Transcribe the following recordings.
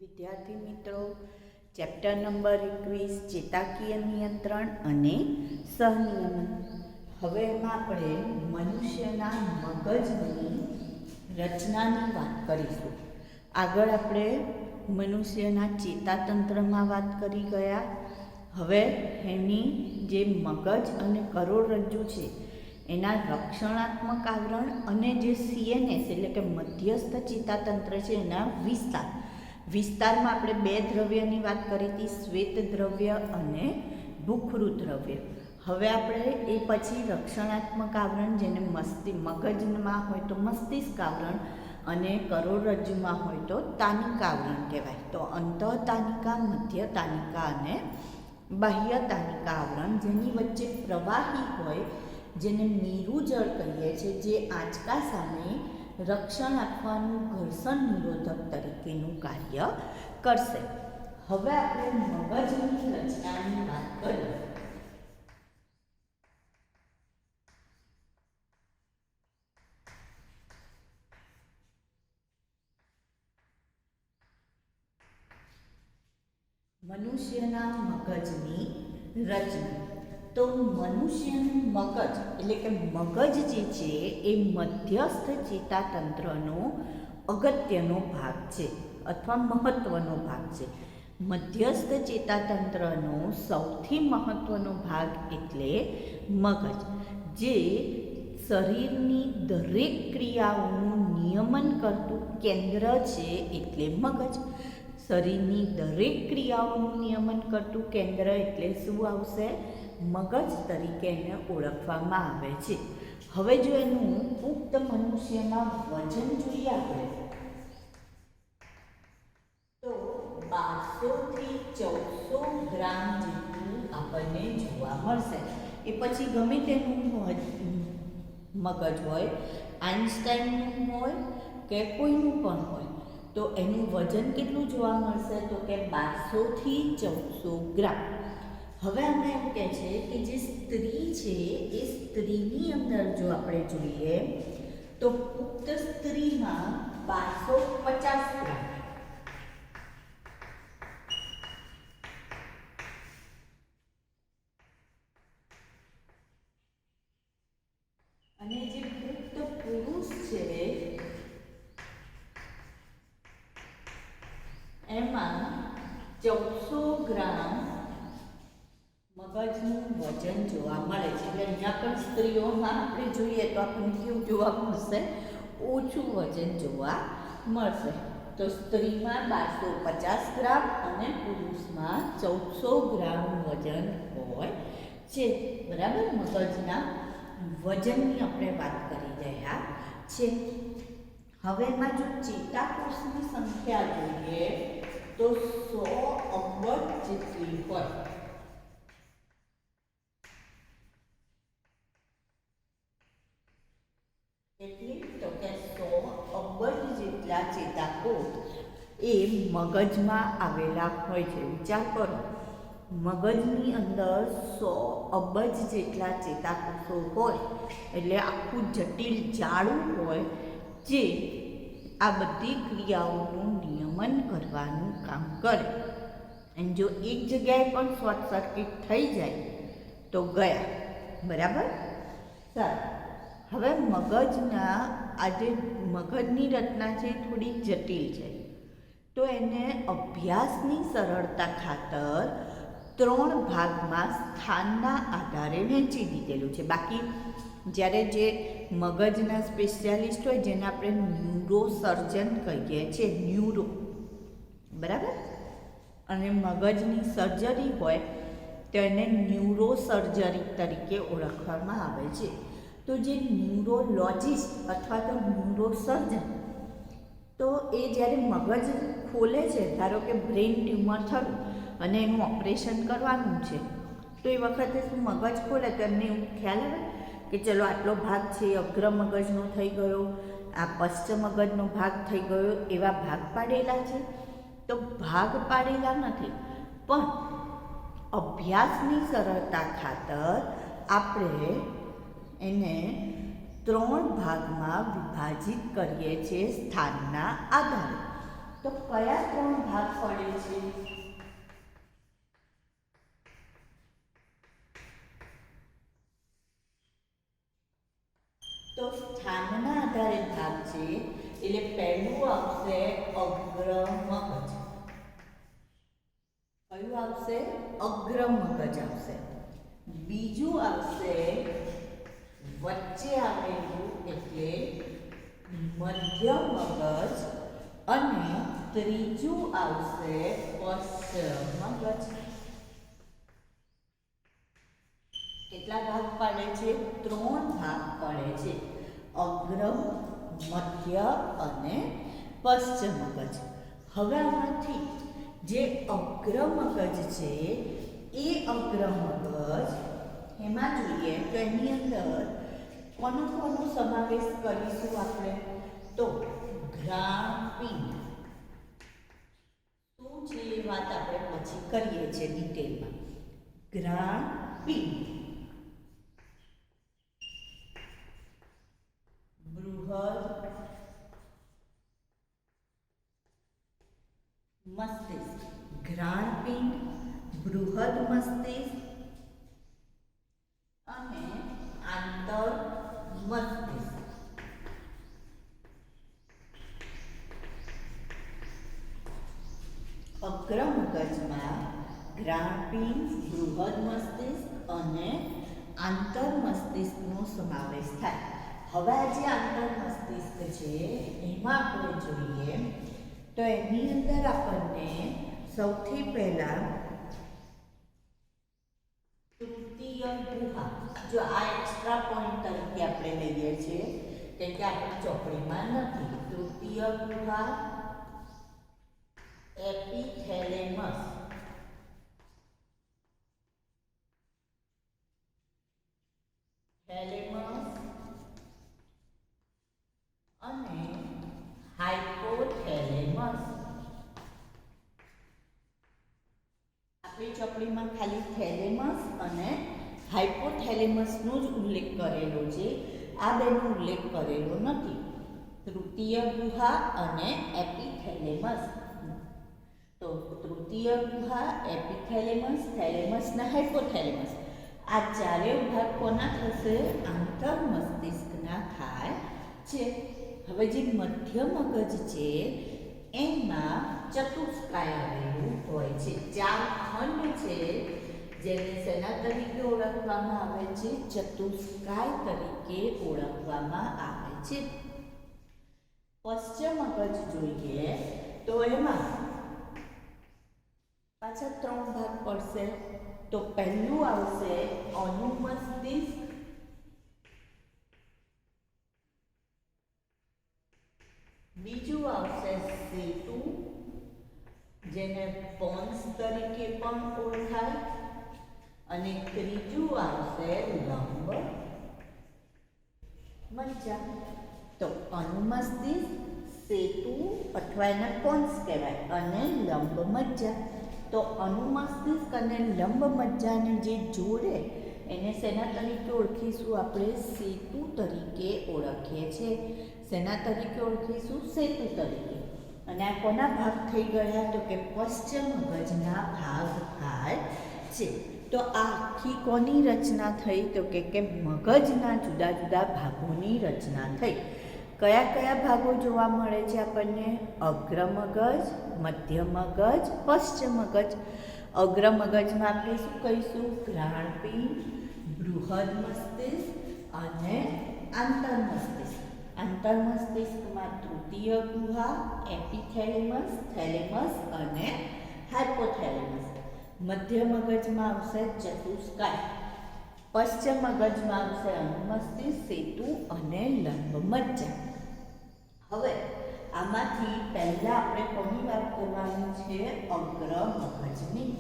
વિદ્યાર્થી મિત્રો, chapter number 21 ચેતાકીય નિયંત્રણ અને સહનિયમન. હવે એમાં આપણે મનુષ્યના મગજની રચનાની વાત કરીશું. આગળ આપણે મનુષ્યના ચેતાતંત્રમાં વાત કરી ગયા. હવે એની જે મગજ અને કરોડરજ્જુ છે એના રક્ષણાત્મક આવરણ અને જે CNS એટલે કે મધ્યસ્થ ચેતાતંત્ર છે એના વિસ્તારમાં આપણે બે દ્રવ્યની વાત કરી હતી, શ્વેત દ્રવ્ય અને ભૂખરું દ્રવ્ય. હવે આપણે એ પછી રક્ષણાત્મક આવરણ જેને મગજમાં હોય તો મસ્તિષ્ક આવરણ અને કરોડરજ્જુમાં હોય તો તાનિકા આવરણ કહેવાય. તો અંતઃતાનિકા, મધ્યતાનિકા અને બાહ્યતાનિકા આવરણ, જેની વચ્ચે પ્રવાહી હોય જેને મેરુજળ કહીએ છીએ, જે આંચકા સામે રક્ષણ આપવાનું ઘર્ષણ નિરોધક તરીકેનું કાર્ય કરશે. હવે આપણે મગજની રચનાની વાત કરીએ. મનુષ્યના મગજની રચના. તો મનુષ્યનું મગજ એટલે કે મગજ જે છે એ મધ્યસ્થ ચેતાતંત્રનો અગત્યનો ભાગ છે અથવા મહત્વનો ભાગ છે. મધ્યસ્થ ચેતાતંત્રનો સૌથી મહત્વનો ભાગ એટલે મગજ, જે શરીરની દરેક ક્રિયાઓનું નિયમન કરતું કેન્દ્ર છે એટલે મગજ. શરીરની દરેક ક્રિયાઓનું નિયમન કરતું કેન્દ્ર એટલે શું આવશે? મગજ તરીકે એને ઓળખવામાં આવે છે. હવે જો એનું પુખ્ત મનુષ્યમાં વજન જોઈએ આપણે તો 1200 થી 1400 ગ્રામ જેટલું આપણને જોવા મળશે. એ પછી ગમે તેનું મગજ હોય, આઇન્સ્ટાઈનનું હોય કે કોઈનું પણ હોય, તો એનું વજન કેટલું જોવા મળશે? તો કે 1200 થી 1400 ગ્રામ. હવે અમે એમ કહે છે કે જે સ્ત્રી છે એ સ્ત્રીની અંદર જો આપણે જોઈએ તો પુખ્ત સ્ત્રીમાં 1250 ગ્રામ અને જે પુખ્ત પુરુષ છે એમાં 1400 ગ્રામ મગજનું વજન જોવા મળે છે. એટલે અહીંયા પણ સ્ત્રીઓમાં આપણે જોઈએ તો આપણને કેવું જોવા મળશે? ઓછું વજન જોવા મળશે. તો સ્ત્રીમાં 1250 ગ્રામ અને પુરુષમાં 1400 ગ્રામ વજન હોય છે. બરાબર, મગજના વજનની આપણે વાત કરી રહ્યા છે. હવે એમાં જો ચેતાકોષની સંખ્યા જોઈએ તો 100 અબજ જેટલી હોય. એટલે તો કે 100 અબજ જેટલા ચેતાકોષ એ મગજમાં આવેલા હોય છે. વિચાર કરો, મગજની અંદર 100 અબજ જેટલા ચેતાકોષો હોય એટલે આખું જટિલ જાળું હોય જે આ બધી ક્રિયાઓનું નિયમન કરવાનું કામ કરે. અને જો એક જગ્યાએ પણ શોર્ટ સર્કિટ થઈ જાય તો ગયા. બરાબર, સારું. હવે મગજના આજે મગજની રચના છે થોડી જટિલ છે, તો એને અભ્યાસની સરળતા ખાતર 3 ભાગમાં સ્થાનના આધારે વહેંચી દીધેલું છે. બાકી જ્યારે જે મગજના સ્પેશિયાલિસ્ટ હોય જેને આપણે ન્યુરોસર્જન કહીએ છીએ, ન્યુરો, બરાબર, અને મગજની સર્જરી હોય તો એને ન્યુરોસર્જરી તરીકે ઓળખવામાં આવે છે. તો જે ન્યુરોલોજિસ્ટ અથવા તો ન્યુરોસર્જન, તો એ જ્યારે મગજ ખોલે છે, ધારો કે બ્રેઇન ટ્યુમર થયું અને એનું ઓપરેશન કરવાનું છે, તો એ વખતે શું મગજ ખોલે તો એમને એવું ખ્યાલ આવે કે ચલો આટલો ભાગ છે અગ્ર મગજનો થઈ ગયો, આ પશ્ચ મગજનો ભાગ થઈ ગયો, એવા ભાગ પાડેલા છે? તો ભાગ પાડેલા નથી, પણ અભ્યાસની સરળતા ખાતર આપણે એને 3 ભાગમાં વિભાજિત કરીએ છીએ સ્થાનના આધારે. તો કયા 3 ભાગ પડે છે? તો સ્થાનના આધારે ભાગ છે, એટલે પહેલું આવશે અગ્ર મગજ. કયું આવશે? અગ્ર મગજ આવશે. બીજું આવશે વચ્ચે આવેલું એટલે મધ્ય મગજ, અને ત્રીજું આવશે પશ્ચ મગજ. કેટલા ભાગ પડે છે? 3 ભાગ પડે છે, અગ્ર, મધ્ય અને પશ્ચ મગજ. હવે આમાંથી જે અગ્ર મગજ છે એ અગ્ર મગજ એમાં જોઈએ તો એની અંદર કોનો સમાવેશ કરીશું આપણે? તો ઘ્રાણપિંડ. શું છે એ વાત આપણે પછી કરીએ છીએ ડિટેલમાં. ઘ્રાણપિંડ, બૃહદ મસ્તિષ્ક. ઘ્રાણપિંડ, બૃહદ મસ્તિષ્ક અને આંતર મસ્તિષ્ક. અગ્ર મગજમાં ઘ્રાણપિંડ, બૃહદ મસ્તિષ્ક અને આંતર મસ્તિષ્કનો સમાવેશ થાય. હવે આ જે આંતર મસ્તિષ્ક છે એમાં આપણે જોઈએ તો એની અંદર આપણને સૌથી પહેલા તૃતીય ગુહા, જો આ એક્સ્ટ્રા પોઈન્ટ તરીકે આપણે લઈએ છીએ કેમ કે આપણી ચોપડીમાં નથી. તૃતીય ગુહા, એપિથેલેમસ, થેલેમસ અને હાઇપોથેલેમસ. આપણી ચોપડીમાં ખાલી થેલેમસ અને હાઇપોથેલેમસનો જ ઉલ્લેખ કરેલો છે, આ બેનો ઉલ્લેખ કરેલો નથી. તૃતીય ગુહા અને એપિથેલેમસ. તો તૃતીય ગુહા, એપિથેલેમસ, થેલેમસ અને હાઇપોથેલેમસ આ ચારેય ભાગ કોના થશે? આંતર મસ્તિષ્કના થાય છે. હવે જે મધ્ય મગજ છે એમાં ચતુષ્કાય આવેલું હોય છે. 4 ખંડ છે જેને શેના તરીકે ઓળખવામાં આવે છે? ચતુષ્કાય તરીકે ઓળખવામાં આવે છે. પશ્ચ મગજ જોઈએ તો એમાં પાછા 3 ભાગ પડશે. તો પહેલું આવશે અનુમસ્તિષ્ક, બીજું આવશે સેતુ જેને પોન્સ તરીકે પણ ઓળખાય, અને ત્રીજું આવશે લંબ મજ્જા. તો અનુમસ્તિષ્ક, સેતુ અથવા એને પોન્સ કહેવાય, અને લંબ મજ્જા. તો અનુમસ્તિષ્ક અને લંબ મજ્જાને જે જોડે એને શેના તરીકે ઓળખીશું? આપણે સેતુ તરીકે ઓળખીએ છીએ. શેના તરીકે ઓળખીશું? સેતુ તરીકે. અને આ કોના ભાગ થઈ ગયા? તો કે પશ્ચ મગજના ભાગ થાય છે. તો આ આખી કોની રચના થઈ? તો કે મગજના જુદા જુદા ભાગોની રચના થઈ. કયા કયા ભાગો જોવા મળે છે આપણને? અગ્ર મગજ, મધ્ય મગજ, પશ્ચ મગજ. અગ્ર મગજમાં આપણે શું કહીશું? ઘ્રાણપિંડ, બૃહદ મસ્તિષ્ક અને આંતર મસ્તિષ્ક. આંતર મસ્તિષ્કમાં તૃતીય ગુહા, એપિથેલેમસ, થેલેમસ અને હાઇપોથેલેમસ. મધ્ય મગજમાં આવશે ચતુષ્કાય. પશ્ચ મગજમાં આવશે અનુમસ્તિષ્ક, સેતુ અને લંબ મજ્જા. હવે આમાંથી પહેલા આપણે કોની વાત કરવાની છે? અગ્ર મગજની.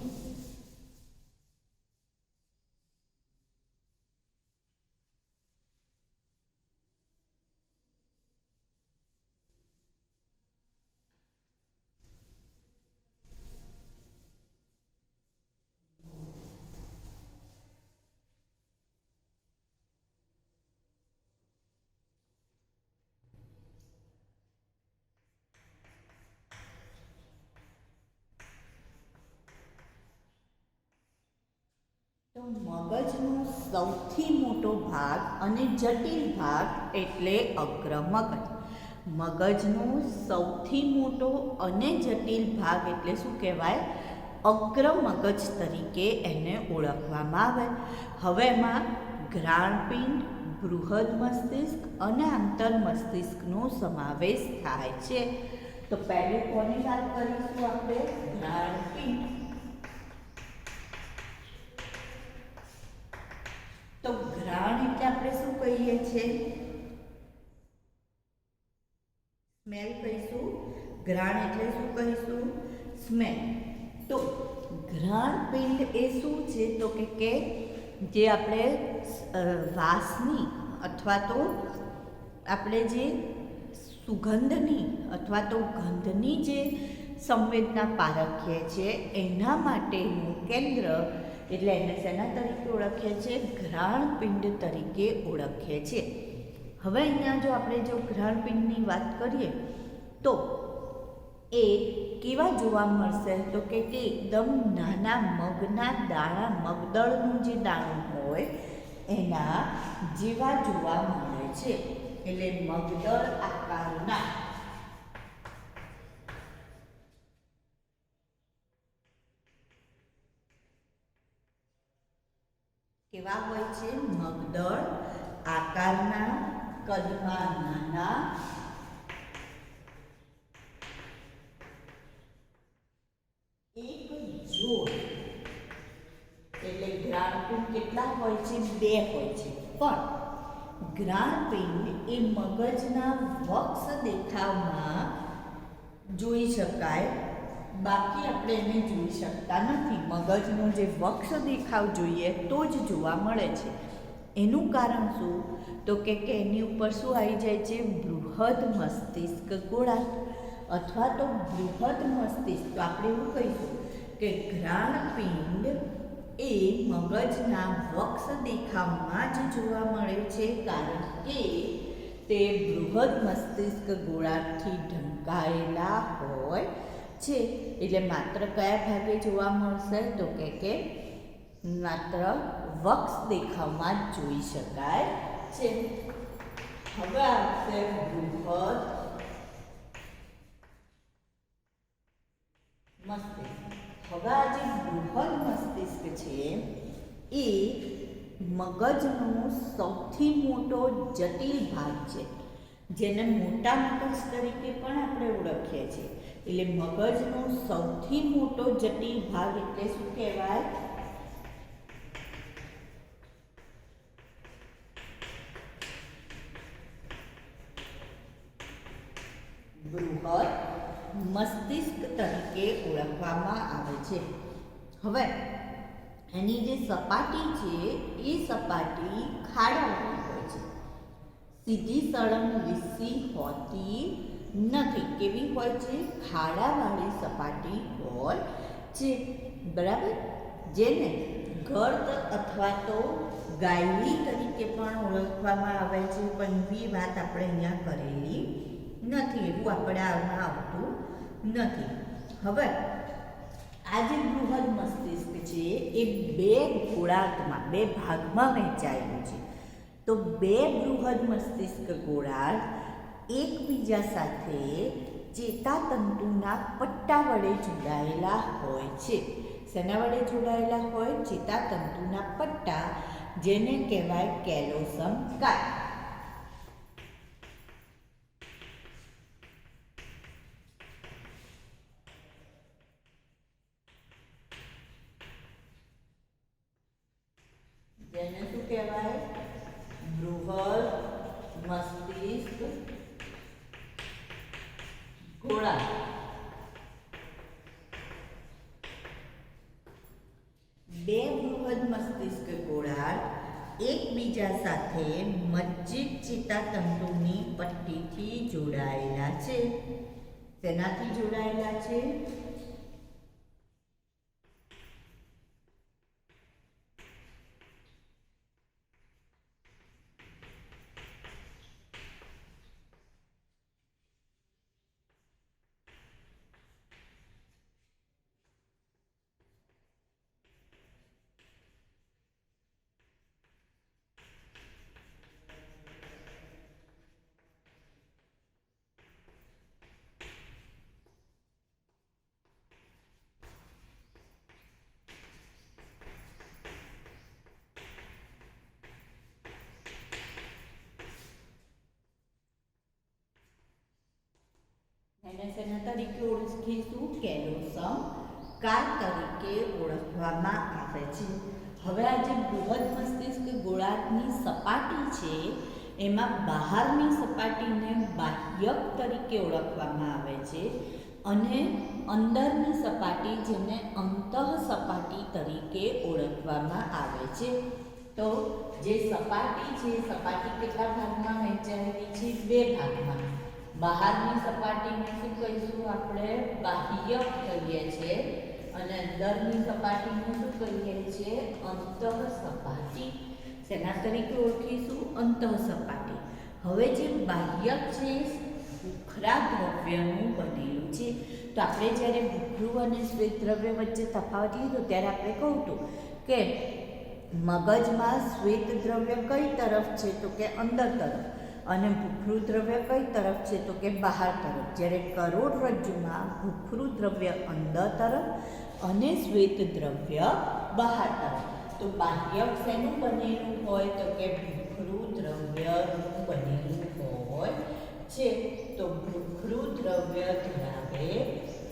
મગજનો સૌથી મોટો ભાગ અને જટિલ ભાગ એટલે અગ્રમગજ. મગજનો સૌથી મોટો અને જટિલ ભાગ એટલે શું કહેવાય? અગ્રમગજ તરીકે એને ઓળખવામાં આવે. હવે એમાં ઘ્રાણપિંડ, બૃહદ મસ્તિષ્ક અને આંતર મસ્તિષ્કનો સમાવેશ થાય છે. તો પહેલી કોની વાત કરીશું આપણે? ઘ્રાણપિંડ. તો ઘ્રાણ એટલે આપણે શું કહીએ છીએ? સ્મેલ કહીશું. ઘ્રાણ એટલે શું કહીશું? સ્મેલ. તો ઘ્રાણપિંડ એ શું છે? તો કે જે આપણે વાસની અથવા તો આપણે જે સુગંધની અથવા તો ગંધની જે સંવેદના પારખીએ છીએ એના માટેનું કેન્દ્ર, એટલે એને શેના તરીકે ઓળખીએ છીએ? ઘ્રાણપિંડ તરીકે ઓળખીએ છીએ. હવે અહીંયા જો ઘ્રાણપિંડની વાત કરીએ તો એ કેવા જોવા મળશે? તો કે એકદમ નાના મગના દાણા, મગદળનું જે દાણું હોય એના જેવા જોવા મળે છે. એટલે મગદળ આકારના. કેવા હોય છે? મગદળ આકારના, કદમાં નાના, એક જોડ. એટલે ઘ્રાણપિંડ કેટલા હોય છે? 2 હોય છે. પણ ઘ્રાણપિંડ એ મગજના વક્ષ દેખાવમાં જોઈ શકાય, બાકી આપણે એને જોઈ શકતા નથી. મગજનો જે વક્ષ દેખાવ જોઈએ તો જ જોવા મળે છે. એનું કારણ શું? તો કે એની ઉપર શું આવી જાય છે? બૃહદ મસ્તિષ્ક ગોળાર્ધ અથવા તો બૃહદ મસ્તિષ્ક. તો આપણે એવું કહીશું કે ઘ્રાણપિંડ એ મગજના વક્ષ દેખાવમાં જ જોવા મળે છે, કારણ કે તે બૃહદ મસ્તિષ્ક ગોળાર્ધથી ઢંકાયેલા હોય છે. એટલે માત્ર કયા ભાગે જોવા મળશે? તો કે માત્ર વક્ષ દેખાવમાં જ જોઈ શકાય છે. હવે આવશે બૃહદ મસ્તિષ્ક. હવે આ જે બૃહદ મસ્તિષ્ક છે એ મગજનો સૌથી મોટો જટિલ ભાગ છે, જેને મોટા મગજ તરીકે પણ આપણે ઓળખીએ છીએ. એટલે મગજનો સૌથી મોટો જટિલ ભાગ એટલે શું કહેવાય? બૃહદ મસ્તિષ્ક તરીકે ઓળખવામાં આવે છે. હવે એની જે સપાટી છે એ સપાટી ખાડાવાળી હોય છે, સીધી સળંગ લીસી હોતી નથી. કેવી હોય છે? ખાડાવાળી સપાટી હોય છે. બરાબર. જેને ગર્ત અથવા તો ગાયલી તરીકે પણ ઓળખવામાં આવે છે, પણ એવી વાત આપણે અહીંયા કરેલી નથી, એવું આપણે આમાં આવતું નથી. હવે આ જે બૃહદ મસ્તિષ્ક છે એ 2 ગોળાર્ધમાં, 2 ભાગમાં વહેંચાયેલું છે. તો 2 બૃહદ મસ્તિષ્ક ગોળાર્ધ એકબીજા સાથે ચેતાતંતુના પટ્ટા વડે જોડાયેલા હોય છે. શેના વડે જોડાયેલા હોય? ચેતાતંતુના પટ્ટા, જેને કહેવાય કેલોસમ કાય. જેને શું કહેવાય? બૃહદ મસ્તિષ્ક ગોળાર્ધ. 2 બૃહદ મસ્તિષ્ક ગોળાર્ધ એકબીજા સાથે મજ્જિત ચેતાતંતુની પટ્ટીથી જોડાયેલા છે. તેનાથી જોડાયેલા છે? એને શેના તરીકે ઓળખીશું? કેલોસમ કાર તરીકે ઓળખવામાં આવે છે. હવે આ જે બૃહદ મસ્તિષ્ક ગોળાર્ધની સપાટી છે એમાં બહારની સપાટીને બાહ્યક તરીકે ઓળખવામાં આવે છે અને અંદરની સપાટી જેને અંતઃ સપાટી તરીકે ઓળખવામાં આવે છે. તો જે સપાટી છે સપાટી કેટલા ભાગમાં વહેંચાયેલી છે? બે ભાગમાં. બહારની સપાટીને શું કહીશું આપણે? બાહ્યક કહીએ છીએ અને અંદરની સપાટીને શું કહીએ છીએ? અંતઃ સપાટી. શેના તરીકે ઓળખીશું? અંતઃ સપાટી. હવે જે બાહ્યક છે ભૂખરા દ્રવ્યનું બનેલું છે. તો આપણે જ્યારે ભૂખરું અને શ્વેત દ્રવ્ય વચ્ચે તફાવત લીધો ત્યારે આપણે કહું હતું કે મગજમાં શ્વેત દ્રવ્ય કઈ તરફ છે? તો કે અંદર તરફ. અને ભૂખરું દ્રવ્ય કઈ તરફ છે? તો કે બહાર તરફ. જ્યારે કરોડરજ્જુમાં ભૂખરું દ્રવ્ય અંદર તરફ અને શ્વેત દ્રવ્ય બહાર તરફ. તો બાહ્યક શેનું બનેલું હોય? તો કે ભૂખરું દ્રવ્યનું બનેલું હોય છે. તો ભૂખરું દ્રવ્ય ધરાવે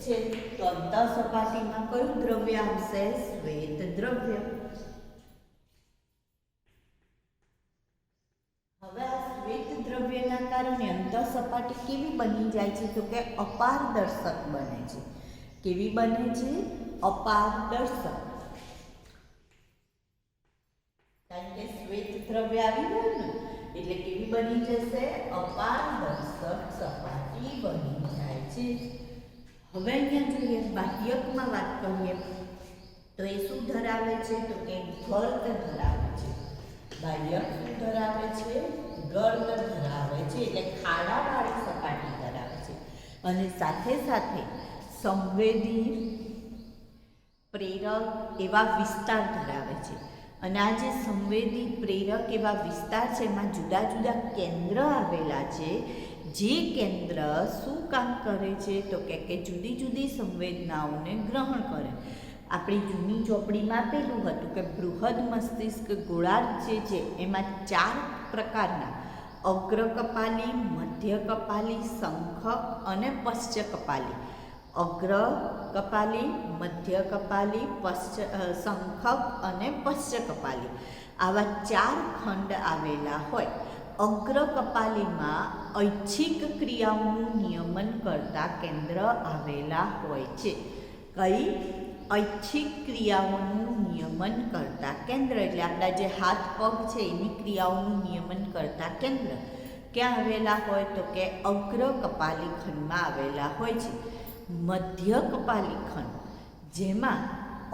છે. તો અંતઃ સપાટીમાં કયું દ્રવ્ય આવશે? શ્વેત દ્રવ્ય. હવે આ શ્વેત દ્રવ્યના કારણે અંતઃ સપાટી કેવી બની જાય છે? તો કે અપારદર્શક બને છે. કેવી બને છે? અપારદર્શક. કારણ કે શ્વેત દ્રવ્ય આવી ગયું ને એટલે કેવી બની જશે? અપારદર્શક સપાટી બની જાય છે. હવે અહીંયા જોઈએ બાહ્યકમાં વાત કરીએ તો એ શું ધરાવે છે? તો કે ગર્ત ધરાવે છે. બાહ્યક શું ધરાવે છે? ગર્ત ધરાવે છે એટલે ખાડાવાળી સપાટી ધરાવે છે અને સાથે સાથે સંવેદી પ્રેરક એવા વિસ્તાર ધરાવે છે. અને આ જે સંવેદી પ્રેરક એવા વિસ્તાર છે એમાં જુદા જુદા કેન્દ્ર આવેલા છે. જે કેન્દ્ર શું કામ કરે છે? તો કે જુદી જુદી સંવેદનાઓને ગ્રહણ કરે. આપણી જૂની ચોપડીમાં આપેલું હતું કે બૃહદ મસ્તિષ્ક ગોળાર્ધ જે છે એમાં 4 પ્રકારના અગ્ર કપાલી, મધ્ય કપાલી, શંખક અને પશ્ચ કપાલી. અગ્ર કપાલી, મધ્ય કપાલી, શંખક અને પશ્ચ કપાલી આવા 4 ખંડ આવેલા હોય. અગ્ર કપાલીમાં ઐચ્છિક ક્રિયાઓનું નિયમન કરતા કેન્દ્ર આવેલા હોય છે. કઈ? ઐચ્છિક ક્રિયાઓનું નિયમન કરતા કેન્દ્ર એટલે આપણા જે હાથ પગ છે એની ક્રિયાઓનું નિયમન કરતા કેન્દ્ર ક્યાં આવેલા હોય? તો કે અગ્ર કપાલી ખંડમાં આવેલા હોય છે. મધ્ય કપાલી ખંડ જેમાં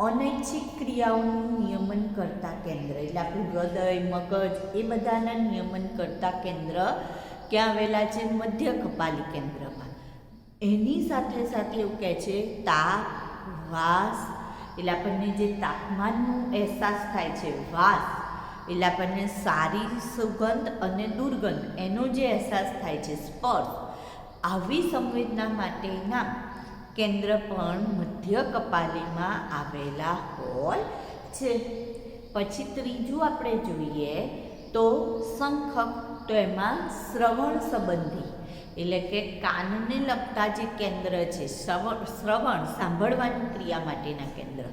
અનૈચ્છિક ક્રિયાઓનું નિયમન કરતા કેન્દ્ર એટલે આપણું હૃદય, મગજ એ બધાના નિયમન કરતા કેન્દ્ર ક્યાં આવેલા છે? મધ્ય કપાલી કેન્દ્રમાં. એની સાથે સાથે એવું કહે છે તાપ, વાસ એટલે આપણને જે તાપમાનનો અહેસાસ થાય છે, વાસ એટલે આપણને સારી સુગંધ અને દુર્ગંધ એનો જે અહેસાસ થાય છે, સ્પર્શ, આવી સંવેદના માટેના કેન્દ્ર પણ મધ્ય કપાલીમાં આવેલા હોય છે. પછી ત્રીજું આપણે જોઈએ તો શંખક. તો એમાં શ્રવણ સંબંધી એટલે કે કાનને લગતા જે કેન્દ્ર છે, શ્રવણ સાંભળવાની ક્રિયા માટેના કેન્દ્ર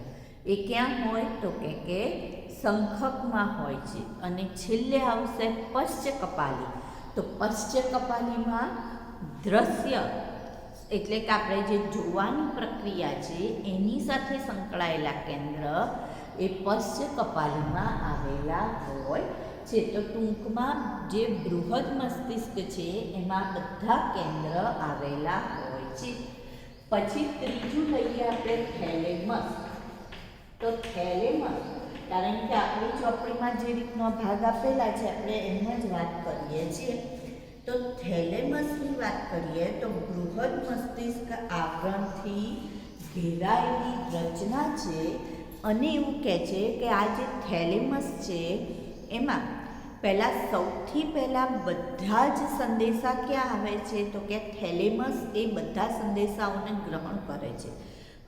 એ ક્યાં હોય? તો કે શંખકમાં હોય છે. અને છેલ્લે આવશે પશ્ચ કપાલી. તો પશ્ચ કપાલીમાં દ્રશ્ય એટલે કે આપણે જે જોવાની પ્રક્રિયા છે એની સાથે સંકળાયેલા કેન્દ્ર એ પશ્ચ કપાલીમાં આવેલા હોય છે. તો ટૂંકમાં જે બૃહદ મસ્તિષ્ક છે એમાં બધા કેન્દ્ર આવેલા હોય છે. પછી ત્રીજું લઈએ આપણે થેલેમસ. તો થેલેમસ કારણ કે આપણી ચોપડીમાં જે રીતનો ભાગ આપેલા છે આપણે એમ જ વાત કરીએ છીએ. તો થેલેમસની વાત કરીએ તો બૃહદ મસ્તિષ્ક આવરણથી ઘેરાયેલી રચના છે અને એવું કહે છે કે આ જે થેલેમસ છે એમાં સૌથી પહેલાં બધા જ સંદેશા ક્યાં આવે છે? તો કે થેલેમસ એ બધા સંદેશાઓને ગ્રહણ કરે છે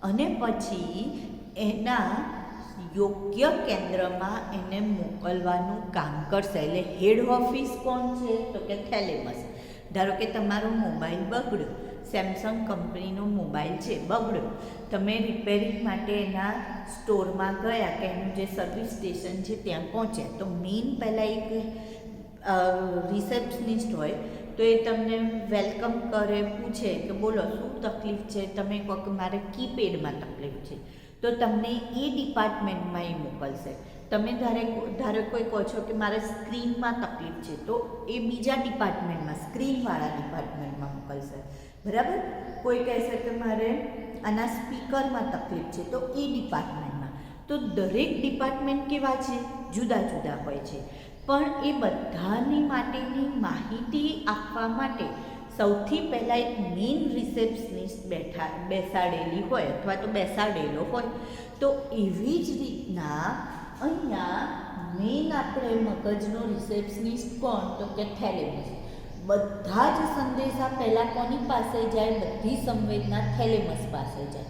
અને પછી એના યોગ્ય કેન્દ્રમાં એને મોકલવાનું કામ કરશે. એટલે હેડ ઓફિસ કોણ છે? તો કે થેલેમસ. ધારો કે તમારો મોબાઈલ બગડ્યો, સેમસંગ કંપનીનો મોબાઈલ છે, બગડ્યો, તમે રિપેરિંગ માટે એના સ્ટોરમાં ગયા કે એનું જે સર્વિસ સ્ટેશન છે ત્યાં પહોંચ્યા, તો મેઇન પહેલાં એક રિસેપ્શનિસ્ટ હોય તો એ તમને વેલકમ કરે, પૂછે કે બોલો શું તકલીફ છે, તમે કહો કે મારે કીપેડમાં તકલીફ છે, તો તમને એ ડિપાર્ટમેન્ટમાં એ મોકલશે. તમે ધારો કોઈ કહો છો કે મારે સ્ક્રીનમાં તકલીફ છે, તો એ બીજા ડિપાર્ટમેન્ટમાં, સ્ક્રીનવાળા ડિપાર્ટમેન્ટમાં મોકલશે, બરાબર. કોઈ કહેશે કે મારે આના સ્પીકરમાં તકલીફ છે, તો એ ડિપાર્ટમેન્ટમાં. તો દરેક ડિપાર્ટમેન્ટ કેવા છે, જુદા જુદા હોય છે, પણ એ બધાની માટેની માહિતી આપવા માટે સૌથી પહેલાં એક મેઇન રિસેપ્શનિસ્ટ બેસાડેલી હોય અથવા તો બેસાડેલો હોય. તો એવી જ રીતના અહીંયા મેઇન આપણે મગજનો રિસેપ્શનિસ્ટ કોણ, તો કે થેલેમસ. બધા જ સંદેશા પહેલાં કોની પાસે જાય, બધી સંવેદના થેલેમસ પાસે જાય.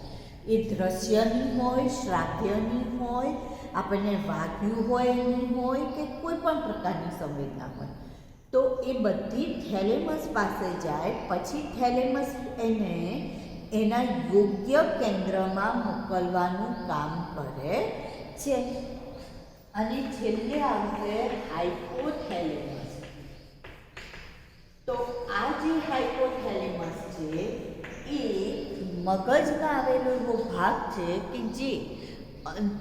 એ દ્રશ્યની હોય, શ્રાવ્યની હોય, આપણને વાગ્યું હોય એની હોય, કે કોઈ પણ પ્રકારની સંવેદના હોય, તો એ બધી થેલેમસ પાસે જાય. પછી થેલેમસ એને એના યોગ્ય કેન્દ્રમાં મોકલવાનું કામ કરે છે. અને છેલ્લે આવશે હાઇપોથેલેમસ. તો આ જે હાઇપોથેલેમસ છે એ મગજમાં આવેલો એવો ભાગ છે કે જે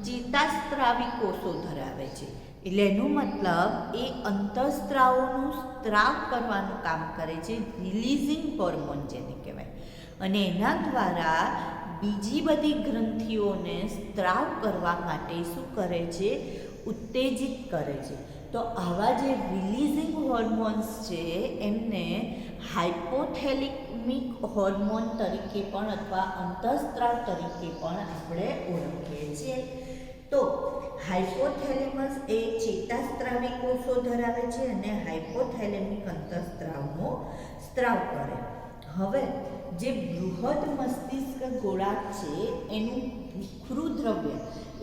ચેતાસ્ત્રાવી કોષો ધરાવે છે. એટલે એનો મતલબ એ અંતઃસ્ત્રાવોનું સ્ત્રાવ કરવાનું કામ કરે છે, રિલીઝિંગ હોર્મોન જેને કહેવાય. અને એના દ્વારા બીજી બધી ગ્રંથિઓને સ્ત્રાવ કરવા માટે શું કરે છે, ઉત્તેજિત કરે છે. તો આવા જે રિલીઝિંગ હોર્મોન્સ છે એમને હાઇપોથેલેમિક હોર્મોન તરીકે પણ અથવા અંતઃસ્ત્રાવ તરીકે પણ આપણે ઓળખીએ છીએ. તો હાઇપોથેલેમસ એ ચેતાસ્ત્રાવી કોષો ધરાવે છે અને હાઇપોથેલેમિક અંતઃસ્ત્રાવનો સ્ત્રાવ કરે. હવે જે બૃહદ મસ્તિષ્ક ગોળાર્ધ છે એનું ભૂખરું દ્રવ્ય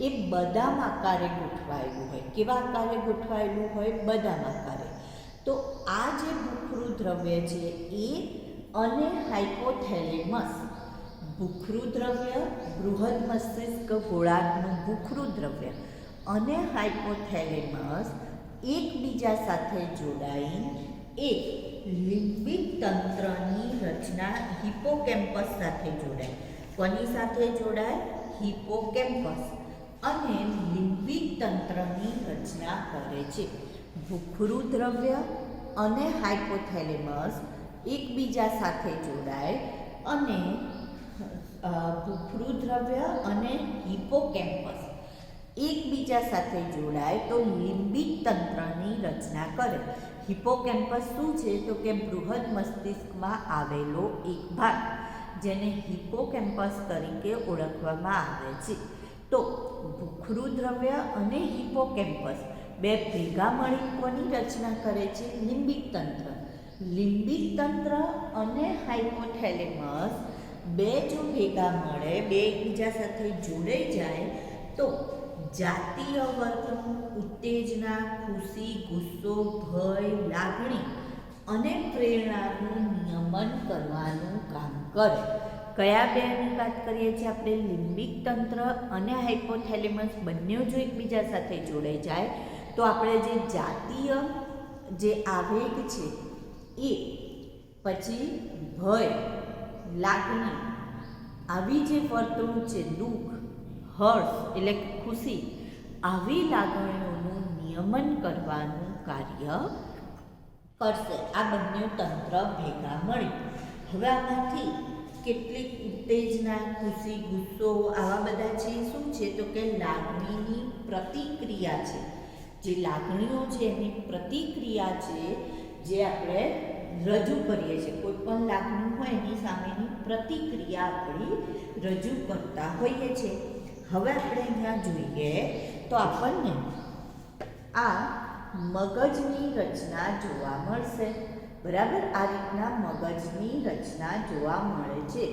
એ બદામ આકારે ગોઠવાયેલું હોય. કેવા આકારે ગોઠવાયેલું હોય, બદામ આકારે. તો આ જે ભૂખરું દ્રવ્ય છે એ અને હાઇપોથેલેમસ, ભૂખરું દ્રવ્ય, બૃહદ મસ્તિષ્ક ગોળાર્ધનું ભૂખરું દ્રવ્ય અને હાઇપોથેલેમસ એકબીજા સાથે જોડાઈ એક લિમ્બિક તંત્રની રચના હિપોકેમ્પસ સાથે જોડાય. કોની સાથે જોડાય, હિપોકેમ્પસ અને લિમ્બિક તંત્રની રચના કરે છે. ભૂખરું દ્રવ્ય અને હાઇપોથેલેમસ એકબીજા સાથે જોડાય અને ભૂખરું દ્રવ્ય અને હિપોકેમ્પસ એકબીજા સાથે જોડાય તો લિમ્બિક તંત્રની રચના કરે. હિપોકેમ્પસ શું છે, તો કે બૃહદ મસ્તિષ્કમાં આવેલો એક ભાગ જેને હિપોકેમ્પસ તરીકે ઓળખવામાં આવે છે. તો ભૂખરું દ્રવ્ય અને હિપોકેમ્પસ બે ભેગા મળી કોની રચના કરે છે, લિમ્બિક તંત્ર. લિમ્બિક તંત્ર અને હાઇપોથેલેમસ બે જો ભેગા મળે, બે એકબીજા સાથે જોડાઈ જાય તો જાતીય વર્તણૂક, ઉત્તેજના, ખુશી, ગુસ્સો, ભય, લાગણી અને પ્રેરણાનું નિયમન કરવાનું કામ કરે. કયા બેની વાત કરીએ છીએ આપણે, લિમ્બિક તંત્ર અને હાઇપોથેલેમસ બંને જો એકબીજા સાથે જોડાઈ જાય તો આપણે જે જાતીય જે આવેગ છે એ, પછી ભય, લાગણી, આવી જે વર્તણૂક છે, દુઃખ, હર્ષ એટલે ખુશી, આવી લાગણીઓનું નિયમન કરવાનું કાર્ય કરશે આ બંને તંત્ર ભેગા મળી. હવે આમાંથી કેટલીક ઉત્તેજના, ખુશી, ગુસ્સો આવા બધા છે શું છે, તો કે લાગણીની પ્રતિક્રિયા છે. જે લાગણીઓ છે એની પ્રતિક્રિયા છે જે આપણે રજૂ કરીએ છીએ. કોઈ પણ લાગણી હોય એની સામેની પ્રતિક્રિયા આપણી રજૂ કરતા હોઈએ છીએ. હવે આપણે અહીંયા જોઈએ તો આપણને આ મગજની રચના જોવા મળશે, બરાબર. આ રીતના મગજની રચના જોવા મળે છે.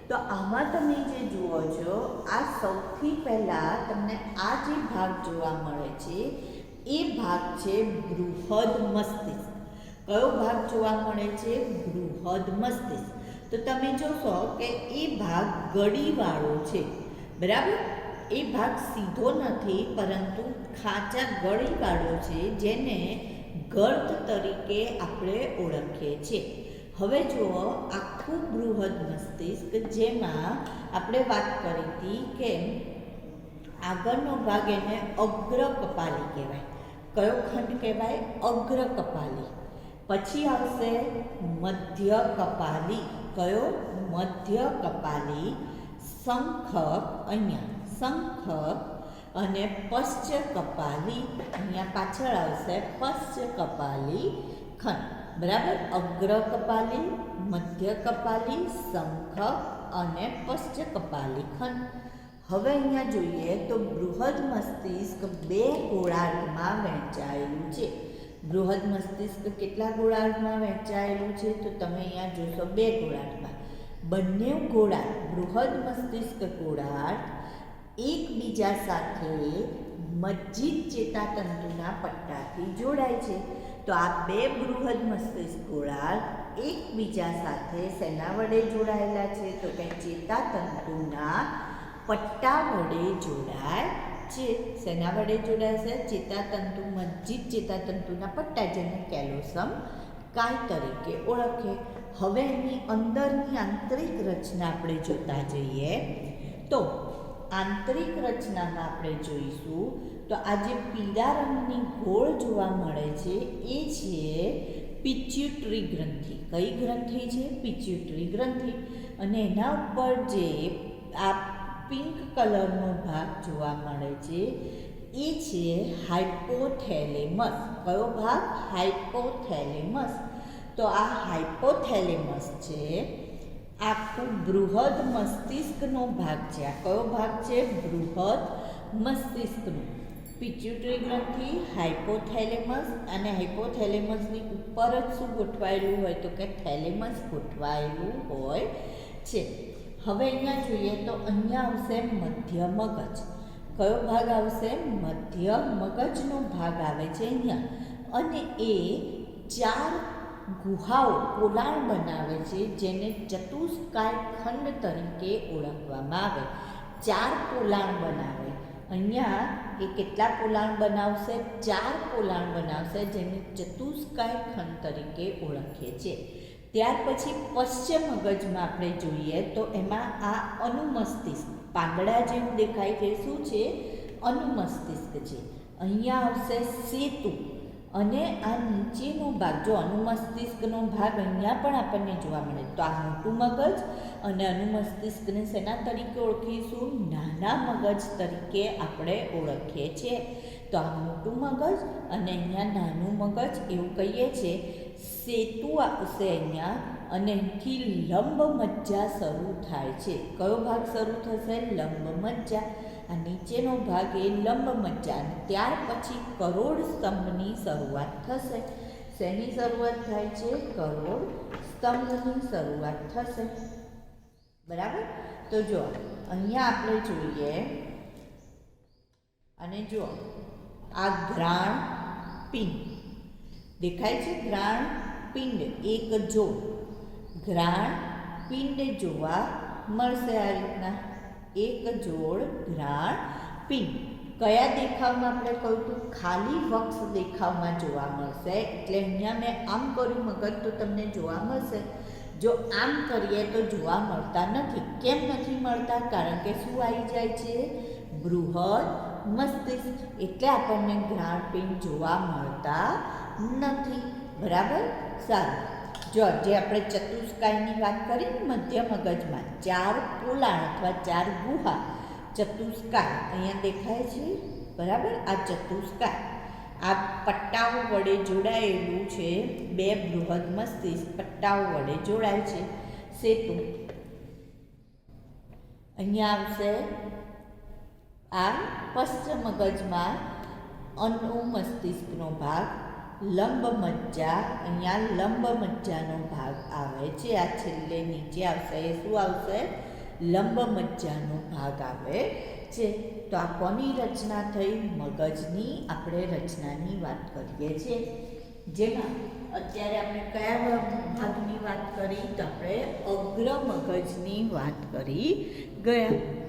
તો આમાં તમે જે જુઓ છો, આ સૌથી પહેલાં તમને આ જે ભાગ જોવા મળે છે એ ભાગ છે બૃહદ મસ્તિષ્ક. કયો ભાગ જોવા મળે છે, બૃહદ મસ્તિષ્ક. તો તમે જોશો કે એ ભાગ ગળીવાળો છે, બરાબર. એ ભાગ સીધો નથી પરંતુ ખાંચા ગળીવાળો છે, જેને ગર્ત તરીકે આપણે ઓળખીએ છીએ. હવે જુઓ, આખું બૃહદ મસ્તિષ્ક, જેમાં આપણે વાત કરી હતી કે આગળનો ભાગ એને અગ્ર કપાલી કહેવાય. કયો ખંડ કહેવાય? અગ્ર કપાલી. પછી આવશે મધ્ય કપાલી. કયો? મધ્ય કપાલી. શંખક, અહીંયા શંખક, અને પશ્ચ કપાલી, અહીંયા પાછળ આવશે પશ્ચ કપાલી ખંડ, બરાબર. અગ્ર કપાલી, મધ્ય કપાલી, શંખક અને પશ્ચ કપાલી ખંડ. હવે અહીંયા જોઈએ તો બૃહદ મસ્તિષ્ક બે ગોળાર્ધમાં વહેંચાયેલું છે. બૃહદ મસ્તિષ્ક કેટલા ગોળાર્ધમાં વહેંચાયેલું છે? તો તમે અહીંયા જોશો બે ગોળાર્ધમાં. બંને ગોળાર્ધ, બૃહદ મસ્તિષ્ક ગોળાર્ધ એકબીજા સાથે મજ્જિત ચેતાતંતુના પટ્ટાથી જોડાય છે. તો આ બે બૃહદ મસ્તિષ્ક ગોળાર્ધ એકબીજા સાથે શેના વડે જોડાયેલા છે? તો કે ચેતાતંતુના પટ્ટા વડે જોડાય છે. શેના વડે જોડાય છે? ચેતાતંતુ, મજ્જિત ચેતાતંતુના પટ્ટા, જેને કેલોસમ કાય તરીકે ઓળખે. હવે એની અંદરની આંતરિક રચના આપણે જોતા જઈએ તો આંતરિક રચનામાં આપણે જોઈશું તો આ જે પીળા રંગની ગોળ જોવા મળે છે એ છે પિચ્યુટરી ગ્રંથિ. કઈ ગ્રંથિ છે? પિચ્યુટરી ગ્રંથિ. અને એના ઉપર જે આ પિંક કલરનો ભાગ જોવા મળે છે એ છે હાઇપોથેલેમસ. કયો ભાગ? હાઇપોથેલેમસ. તો આ હાઇપોથેલેમસ છે આખું બૃહદ મસ્તિષ્કનો ભાગ છે. આ કયો ભાગ છે? બૃહદ મસ્તિષ્કનો. પિચ્યુટરી ગ્રંથિ, હાઇપોથેલેમસ, અને હાઇપોથેલેમસની ઉપર જ શું ગોઠવાયેલું હોય? તો કે થેલેમસ ગોઠવાયેલું હોય છે. હવે અહીંયા જોઈએ તો અહીંયા આવશે મધ્ય મગજ. કયો ભાગ આવશે? મધ્ય મગજનો ભાગ આવે છે અહીંયા. અને એ ચાર ગુહાઓ, પોલાણ બનાવે છે, જેને ચતુષ્કાય ખંડ તરીકે ઓળખવામાં આવે. ચાર પોલાણ બનાવે. અહીંયા એ કેટલા પોલાણ બનાવશે? ચાર પોલાણ બનાવશે, જેને ચતુષ્કાય ખંડ તરીકે ઓળખીએ છીએ. ત્યાર પછી પશ્ચિમ મગજમાં આપણે જોઈએ તો એમાં આ અનુમસ્તિષ્ક, પાંદડા જેવું દેખાય છે, શું છે? અનુમસ્તિષ્ક છે. અહીંયા આવશે સેતુ. અને આ નીચેનો ભાગ, જો અનુમસ્તિષ્કનો ભાગ અહીંયા પણ આપણને જોવા મળે તો આ મોટું મગજ અને અનુમસ્તિષ્કને શેના તરીકે ઓળખીશું? નાના મગજ તરીકે આપણે ઓળખીએ છીએ. તો આ મોટું મગજ અને અહીંયા નાનું મગજ એવું કહીએ છીએ. સેતુ આવશે અહીંયા અને અહીંથી લંબ મજ્જા શરૂ થાય છે. કયો ભાગ શરૂ થશે? લંબ મજ્જા. આ નીચેનો ભાગ એ લંબ મજ્જા. અને ત્યાર પછી કરોડ સ્તંભની શરૂઆત થશે. શેની શરૂઆત થાય છે? કરોડ સ્તંભની શરૂઆત થશે, બરાબર. તો જો અહીંયા આપણે જોઈએ અને જો આ ઘ્રાણ પિંડ દેખાય છે. ઘ્રાણ પિંડ એક જોડ ઘ્રાણ પિંડ જોવા મળશે. આ રીતના એક જોડ ઘ્રાણ પિંડ. કયા દેખાવમાં? આપણે કહ્યું હતું ખાલી વક્ષ દેખાવમાં જોવા મળશે. એટલે અહીંયા મેં આમ કર્યું મગજ તો તમને જોવા મળશે. જો આમ કરીએ તો જોવા મળતા નથી. કેમ નથી મળતા? કારણ કે શું આવી જાય છે? બૃહદ મસ્તિષ્ક. એટલે આપણને ઘ્રાણ પિંડ જોવા મળતા નથી, બરાબર. સારું. જો જે આપણે ચતુષ્કાયની વાત કરી મધ્ય મગજમાં ચાર પોલાણ અથવા ચાર ગુહા, ચતુષ્કાય અહીંયા દેખાય છે, બરાબર. આ ચતુષ્કાય આ પટ્ટાઓ વડે જોડાયેલું છે. બે બૃહદ મસ્તિષ્ક પટ્ટાઓ વડે જોડાય છે. સેતુ અહીંયા આવશે. આ પશ્ચિમ મગજમાં અનુમસ્તિષ્કનો ભાગ. લંબ મજ્જા, અહીંયા લંબ મજ્જાનો ભાગ આવે છે. આ છેલ્લે નીચે આવશે. એ શું આવશે? લંબ મજ્જાનો ભાગ આવે છે. તો આ કોની રચના થઈ? મગજની આપણે રચનાની વાત કરીએ છીએ. જેમાં અત્યારે આપણે કયા ભાગની વાત વાત કરી તો આપણે અગ્ર મગજની વાત કરી ગયા.